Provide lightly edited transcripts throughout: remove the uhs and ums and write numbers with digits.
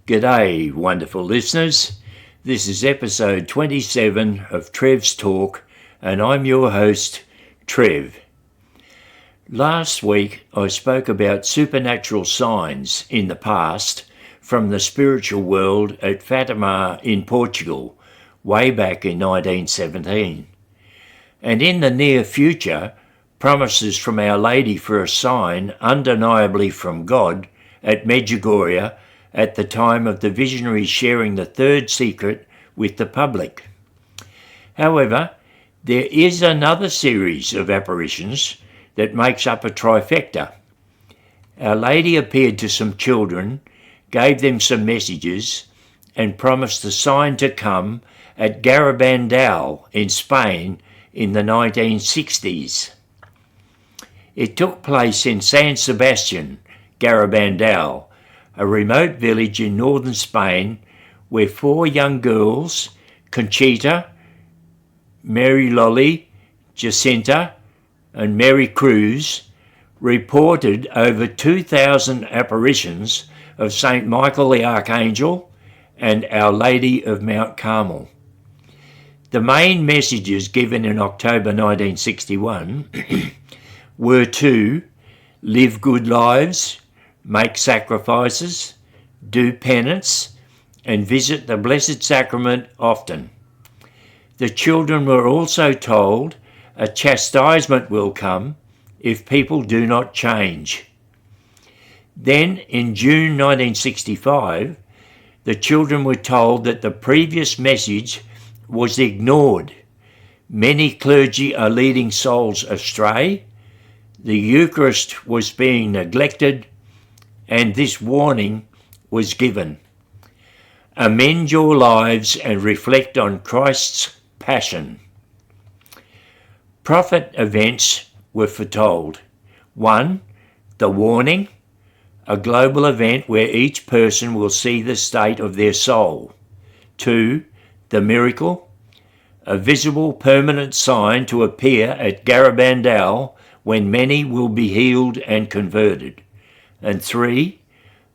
G'day, wonderful listeners. This is episode 27 of Trev's Talk, and I'm your host, Trev. Last week, I spoke about supernatural signs in the past from the spiritual world at Fatima in Portugal, way back in 1917. And in the near future, promises from Our Lady for a sign undeniably from God at Medjugorje at the time of the visionaries sharing the third secret with the public. However, there is another series of apparitions that makes up a trifecta. Our Lady appeared to some children, gave them some messages, and promised a sign to come at Garabandal in Spain in the 1960s. It took place in San Sebastian, Garabandal, a remote village in northern Spain where 4 young girls, Conchita, Mary Lolly, Jacinta, and Mary Cruz, reported over 2,000 apparitions of St. Michael the Archangel and Our Lady of Mount Carmel. The main messages given in October 1961 were to live good lives, make sacrifices, do penance, and visit the Blessed Sacrament often. The children were also told a chastisement will come if people do not change. Then, in June 1965, the children were told that the previous message was ignored. Many clergy are leading souls astray, the Eucharist was being neglected, and this warning was given. Amend your lives and reflect on Christ's passion. Prophet events were foretold. 1. The warning, a global event where each person will see the state of their soul. 2. The miracle, a visible permanent sign to appear at Garabandal when many will be healed and converted. And 3,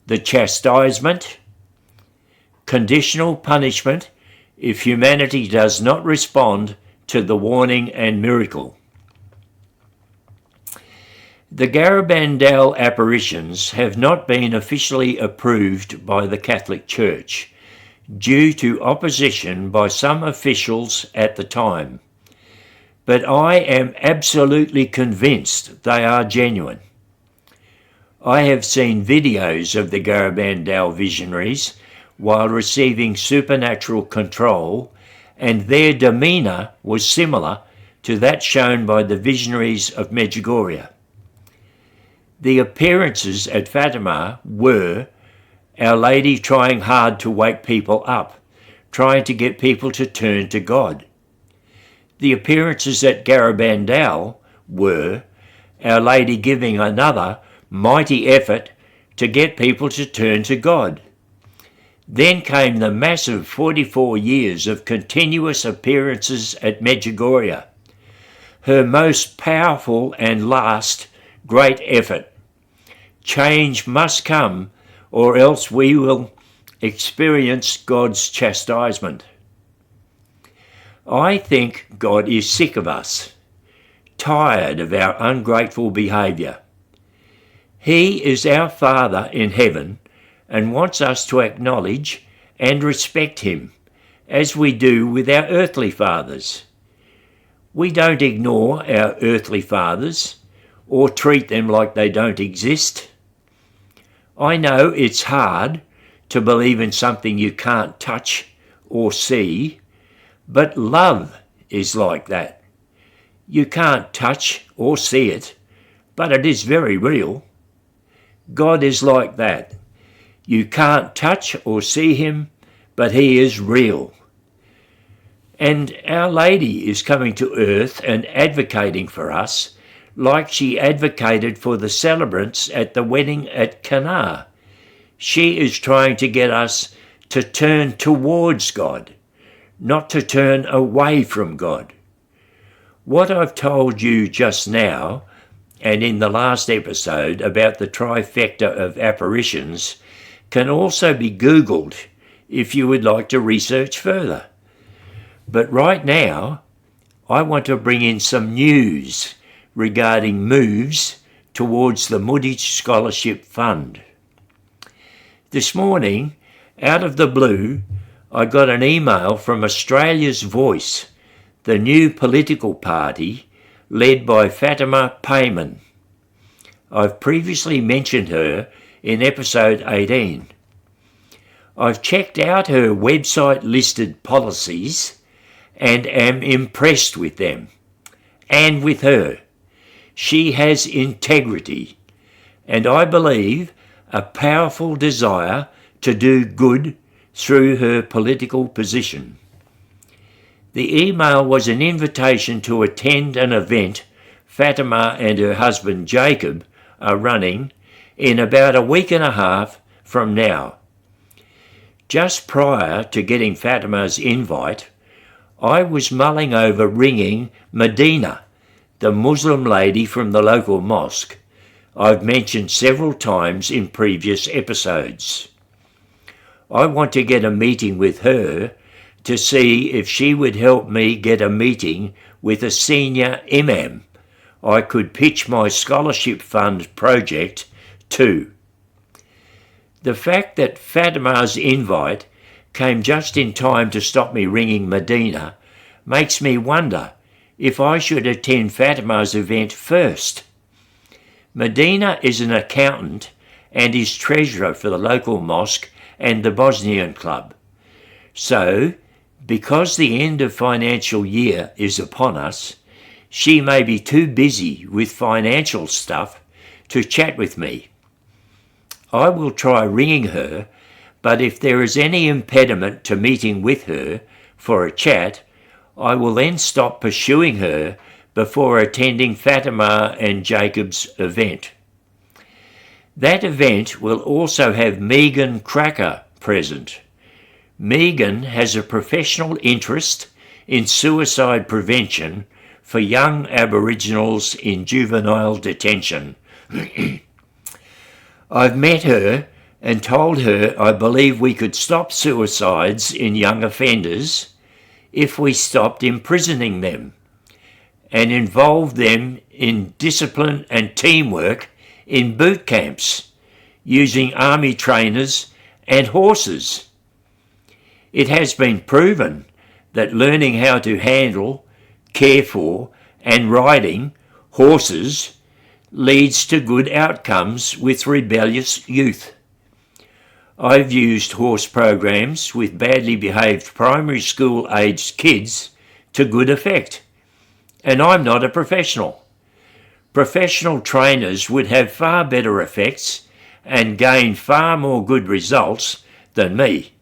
the chastisement, conditional punishment if humanity does not respond to the warning and miracle. The Garabandal apparitions have not been officially approved by the Catholic Church due to opposition by some officials at the time, but I am absolutely convinced they are genuine. I have seen videos of the Garabandal visionaries while receiving supernatural control, and their demeanour was similar to that shown by the visionaries of Medjugorje. The appearances at Fatima were Our Lady trying hard to wake people up, trying to get people to turn to God. The appearances at Garabandal were Our Lady giving another mighty effort to get people to turn to God. Then came the massive 44 years of continuous appearances at Medjugorje, her most powerful and last great effort. Change must come, or else we will experience God's chastisement. I think God is sick of us, tired of our ungrateful behaviour. He is our Father in heaven and wants us to acknowledge and respect him, as we do with our earthly fathers. We don't ignore our earthly fathers or treat them like they don't exist. I know it's hard to believe in something you can't touch or see, but love is like that. You can't touch or see it, but it is very real. God is like that. You can't touch or see him, but he is real. And Our Lady is coming to earth and advocating for us like she advocated for the celebrants at the wedding at Cana. She is trying to get us to turn towards God, not to turn away from God. What I've told you just now, and in the last episode about the trifecta of apparitions, can also be Googled if you would like to research further. But right now, I want to bring in some news regarding moves towards the Mooditch Scholarship Fund. This morning, out of the blue, I got an email from Australia's Voice, the new political party led by Fatima Payman. I've previously mentioned her in episode 18. I've checked out her website-listed policies and am impressed with them, and with her. She has integrity, and I believe a powerful desire to do good through her political position. The email was an invitation to attend an event Fatima and her husband Jacob are running in about a week and a half from now. Just prior to getting Fatima's invite, I was mulling over ringing Medina, the Muslim lady from the local mosque I've mentioned several times in previous episodes. I want to get a meeting with her to see if she would help me get a meeting with a senior imam I could pitch my scholarship fund project to. The fact that Fatima's invite came just in time to stop me ringing Medina makes me wonder if I should attend Fatima's event first. Medina is an accountant and is treasurer for the local mosque and the Bosnian Club. So, because the end of financial year is upon us, she may be too busy with financial stuff to chat with me. I will try ringing her, but if there is any impediment to meeting with her for a chat, I will then stop pursuing her before attending Fatima and Jacob's event. That event will also have Megan Cracker present. Megan has a professional interest in suicide prevention for young Aboriginals in juvenile detention. I've met her and told her I believe we could stop suicides in young offenders if we stopped imprisoning them and involved them in discipline and teamwork in boot camps using army trainers and horses. It has been proven that learning how to handle, care for and riding horses leads to good outcomes with rebellious youth. I've used horse programs with badly behaved primary school aged kids to good effect, and I'm not a professional. Professional trainers would have far better effects and gain far more good results than me.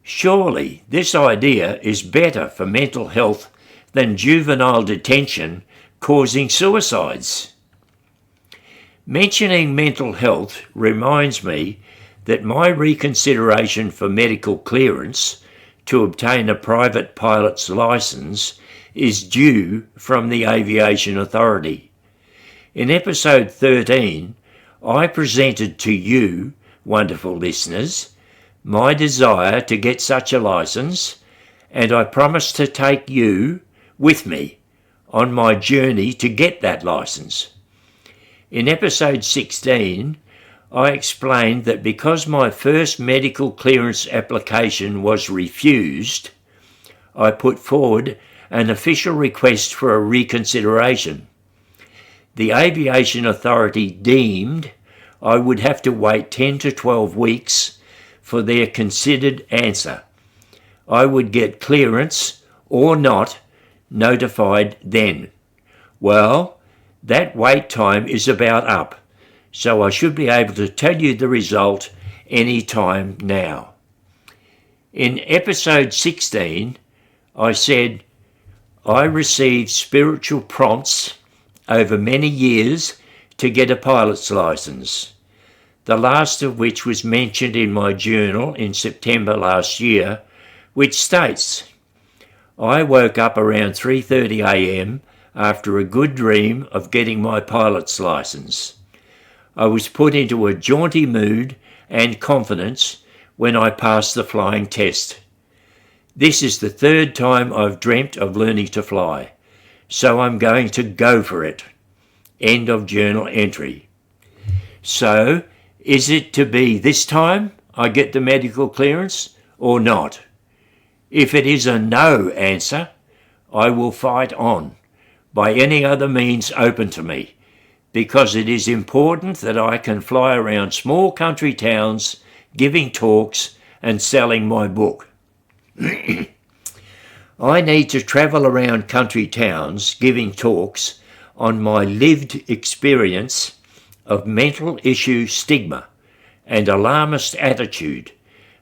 Surely this idea is better for mental health than juvenile detention causing suicides. Mentioning mental health reminds me that my reconsideration for medical clearance to obtain a private pilot's licence is due from the Aviation Authority. In episode 13, I presented to you, wonderful listeners, my desire to get such a licence, and I promised to take you with me on my journey to get that licence. In episode 16, I explained that because my first medical clearance application was refused, I put forward an official request for a reconsideration. The Aviation Authority deemed I would have to wait 10 to 12 weeks for their considered answer. I would get clearance or not notified then. Well, that wait time is about up, so I should be able to tell you the result any time now. In episode 16, I said, I received spiritual prompts over many years to get a pilot's licence, the last of which was mentioned in my journal in September last year, which states, I woke up around 3:30 a.m. after a good dream of getting my pilot's licence. I was put into a jaunty mood and confidence when I pass the flying test. This is the third time I've dreamt of learning to fly, so I'm going to go for it. End of journal entry. So, is it to be this time I get the medical clearance or not? If it is a no answer, I will fight on by any other means open to me, because it is important that I can fly around small country towns giving talks and selling my book. I need to travel around country towns giving talks on my lived experience of mental issue stigma and alarmist attitude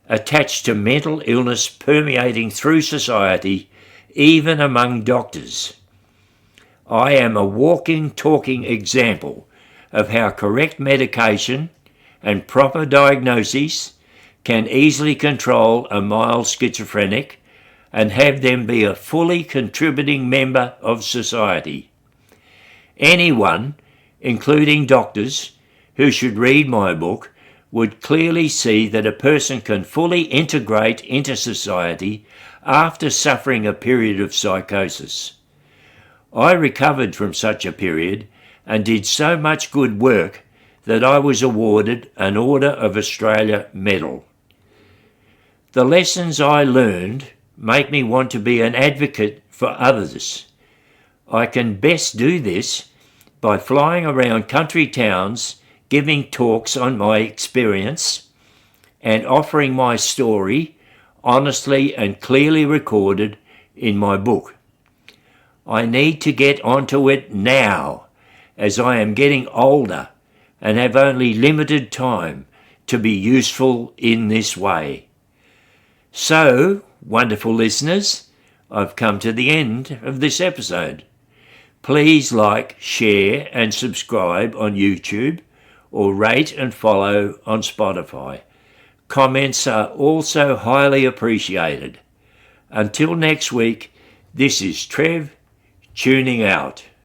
attached to mental illness permeating through society, even among doctors. I am a walking, talking example of how correct medication and proper diagnoses can easily control a mild schizophrenic and have them be a fully contributing member of society. Anyone, including doctors, who should read my book would clearly see that a person can fully integrate into society after suffering a period of psychosis. I recovered from such a period and did so much good work that I was awarded an Order of Australia medal. The lessons I learned make me want to be an advocate for others. I can best do this by flying around country towns, giving talks on my experience, and offering my story honestly and clearly recorded in my book. I need to get onto it now, as I am getting older and have only limited time to be useful in this way. So, wonderful listeners, I've come to the end of this episode. Please like, share and subscribe on YouTube, or rate and follow on Spotify. Comments are also highly appreciated. Until next week, this is Trev tuning out.